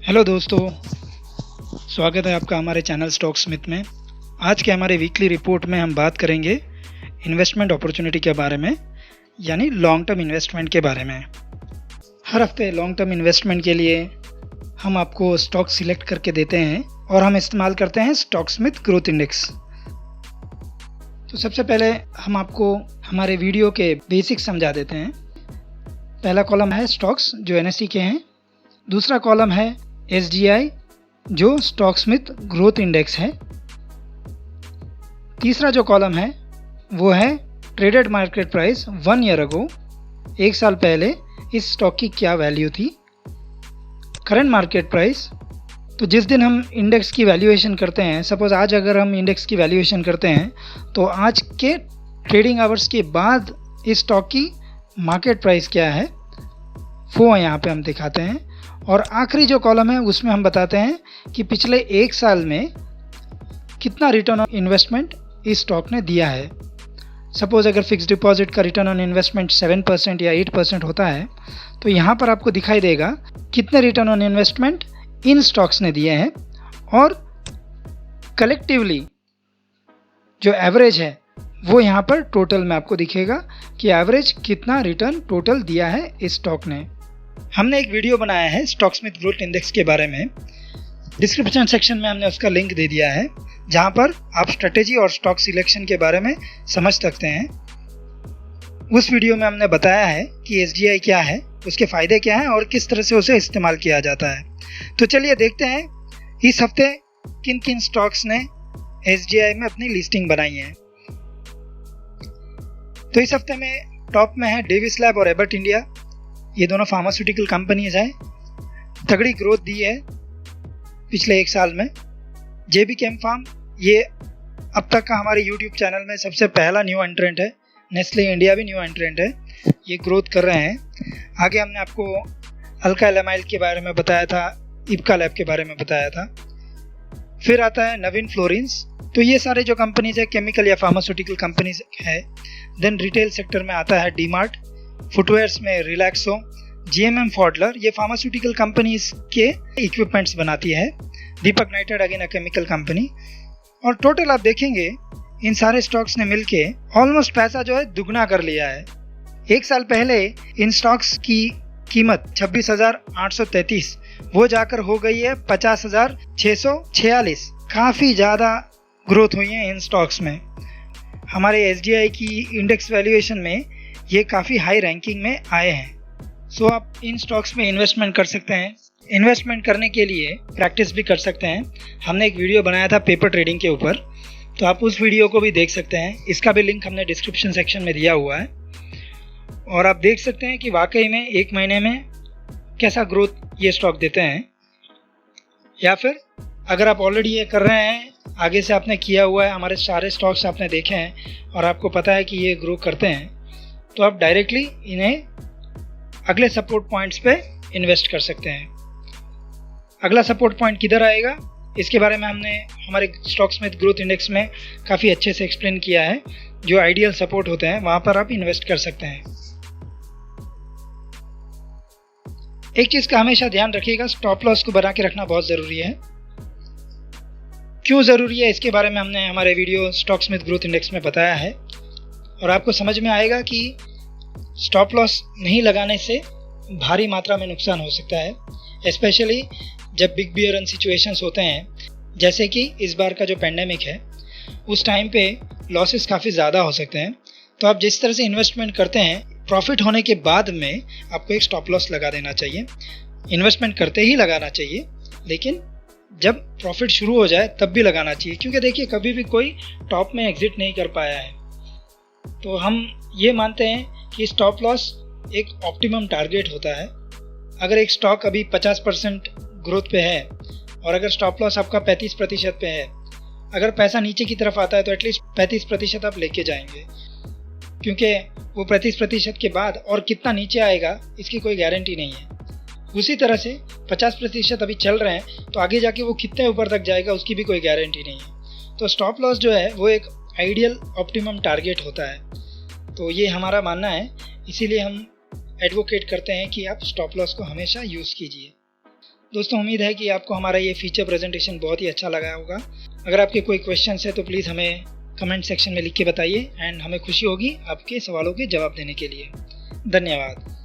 Hello दोस्तों, स्वागत है आपका हमारे चैनल स्टॉक स्मिथ में। आज के हमारे वीकली रिपोर्ट में हम बात करेंगे इन्वेस्टमेंट अपॉर्चुनिटी के बारे में, यानी लॉन्ग टर्म इन्वेस्टमेंट के बारे में। हर हफ्ते लॉन्ग टर्म इन्वेस्टमेंट के लिए हम आपको स्टॉक सिलेक्ट करके देते हैं और हम इस्तेमाल करते हैं स्टॉक स्मिथ ग्रोथ इंडेक्स। तो सबसे पहले हम आपको हमारे वीडियो के बेसिक्स समझा देते हैं। पहला कॉलम है स्टॉक्स जो एनएसई के हैं, दूसरा कॉलम है एसजीआई जो स्टॉक स्मिथ ग्रोथ इंडेक्स है, तीसरा जो कॉलम है वो है traded market price 1 year ago, एक साल पहले इस स्टॉक की क्या वैल्यू थी। करंट मार्केट प्राइस, तो जिस दिन हम इंडेक्स की वैल्यूएशन करते हैं, सपोज आज अगर हम इंडेक्स की वैल्यूएशन करते हैं तो आज के ट्रेडिंग आवर्स के बाद इस स्टॉक की मार्केट प्राइस क्या है वो यहाँ पे हम दिखाते हैं। और आखिरी जो कॉलम है उसमें हम बताते हैं कि पिछले एक साल में कितना रिटर्न ऑन इन्वेस्टमेंट इस स्टॉक ने दिया है। सपोज अगर फिक्स डिपॉजिट का रिटर्न ऑन इन्वेस्टमेंट 7% या 8% होता है तो यहाँ पर आपको दिखाई देगा कितने return on investment in stocks ने दिए हैं, और कलेक्टिवली जो एवरेज है वो यहाँ पर टोटल में आपको दिखेगा कि एवरेज कितना रिटर्न टोटल दिया है इस स्टॉक ने। हमने एक वीडियो बनाया है स्टॉक स्मिथ ग्रोथ इंडेक्स के बारे में, डिस्क्रिप्शन सेक्शन में हमने उसका लिंक दे दिया है, जहां पर आप स्ट्रेटेजी और स्टॉक सिलेक्शन के बारे में समझ सकते हैं। उस वीडियो में हमने बताया है कि एसजीआई क्या है, उसके फ़ायदे क्या हैं और किस तरह से उसे इस्तेमाल किया जाता है। तो चलिए देखते हैं इस हफ्ते किन किन स्टॉक्स ने एसजीआई में अपनी लिस्टिंग बनाई है। तो इस हफ्ते में टॉप में है डेविस लैब और एबट इंडिया, ये दोनों फार्मास्यूटिकल कंपनीज हैं, तगड़ी ग्रोथ दी है पिछले एक साल में। जेबी केम फार्म ये अब तक का हमारे यूट्यूब चैनल में सबसे पहला न्यू एंट्रेंट है, नेस्ले इंडिया भी न्यू एंट्रेंट है, ये ग्रोथ कर रहे हैं। आगे हमने आपको अल्का एलामाइल के बारे में बताया था, इब्का लैब के बारे में बताया था। फिर आता है नवीन फ्लोरिन्स, तो ये सारे जो कंपनीज है केमिकल या फार्मास्यूटिकल कंपनीज है। देन रिटेल सेक्टर में आता है डीमार्ट, फुटवेयर्स में रिलैक्सो, जीएमएम फॉडलर, ये फार्मास्यूटिकल कंपनीज के इक्विपमेंट्स बनाती है। Deepak Nitrite again a chemical company. और टोटल आप देखेंगे इन सारे स्टॉक्स ने मिलके ऑलमोस्ट पैसा जो है दुगना कर लिया है। एक साल पहले इन स्टॉक्स की कीमत 26,833 वो जाकर हो गई है 50,646। काफ़ी ज़्यादा ग्रोथ हुई है इन स्टॉक्स में। हमारे एसजीआई की इंडेक्स वैल्यूएशन में ये काफ़ी हाई रैंकिंग में आए हैं। सो आप इन स्टॉक्स में इन्वेस्टमेंट कर सकते हैं। इन्वेस्टमेंट करने के लिए प्रैक्टिस भी कर सकते हैं। हमने एक वीडियो बनाया था पेपर ट्रेडिंग के ऊपर, तो आप उस वीडियो को भी देख सकते हैं, इसका भी लिंक हमने डिस्क्रिप्शन सेक्शन में दिया हुआ है। और आप देख सकते हैं कि वाकई में एक महीने में कैसा ग्रोथ ये स्टॉक देते हैं। या फिर अगर आप ऑलरेडी ये कर रहे हैं, आगे से आपने किया हुआ है, हमारे सारे स्टॉक्स आपने देखे हैं और आपको पता है कि ये ग्रो करते हैं, तो आप डायरेक्टली इन्हें अगले सपोर्ट पॉइंट्स पे इन्वेस्ट कर सकते हैं। अगला सपोर्ट पॉइंट किधर आएगा इसके बारे में हमने हमारे स्टॉक स्मिथ ग्रोथ इंडेक्स में काफ़ी अच्छे से एक्सप्लेन किया है। जो आइडियल सपोर्ट होते हैं वहाँ पर आप इन्वेस्ट कर सकते हैं। एक चीज़ का हमेशा ध्यान रखिएगा, स्टॉप लॉस को बना के रखना बहुत ज़रूरी है। क्यों ज़रूरी है इसके बारे में हमने हमारे video stock Smith growth index में बताया है, और आपको समझ में आएगा कि स्टॉप लॉस नहीं लगाने से भारी मात्रा में नुकसान हो सकता है, स्पेशली जब बिग बियर रन सिचुएशंस होते हैं, जैसे कि इस बार का जो पेंडेमिक है, उस टाइम पे लॉसेस काफ़ी ज़्यादा हो सकते हैं। तो आप जिस तरह से इन्वेस्टमेंट करते हैं, प्रॉफिट होने के बाद में आपको एक स्टॉप लॉस लगा देना चाहिए। इन्वेस्टमेंट करते ही लगाना चाहिए, लेकिन जब प्रॉफिट शुरू हो जाए तब भी लगाना चाहिए, क्योंकि देखिए कभी भी कोई टॉप में एग्जिट नहीं कर पाया है। तो हम ये मानते हैं कि स्टॉप लॉस एक ऑप्टिमम टारगेट होता है। अगर एक स्टॉक अभी 50% ग्रोथ पे है और अगर स्टॉप लॉस आपका 35% पे है, अगर पैसा नीचे की तरफ आता है तो एटलीस्ट 35% आप लेके जाएंगे, क्योंकि वो 35% के बाद और कितना नीचे आएगा इसकी कोई गारंटी नहीं है। उसी तरह से 50% अभी चल रहे हैं तो आगे जाके वो कितने ऊपर तक जाएगा उसकी भी कोई गारंटी नहीं है। तो स्टॉप लॉस जो है वो एक आइडियल ऑप्टिमम टारगेट होता है। तो ये हमारा मानना है, इसीलिए हम एडवोकेट करते हैं कि आप स्टॉप लॉस को हमेशा यूज़ कीजिए। दोस्तों उम्मीद है कि आपको हमारा ये फीचर प्रेजेंटेशन बहुत ही अच्छा लगा होगा। अगर आपके कोई क्वेश्चंस है तो प्लीज़ हमें कमेंट सेक्शन में लिख के बताइए एंड हमें खुशी होगी आपके सवालों के जवाब देने के लिए। धन्यवाद।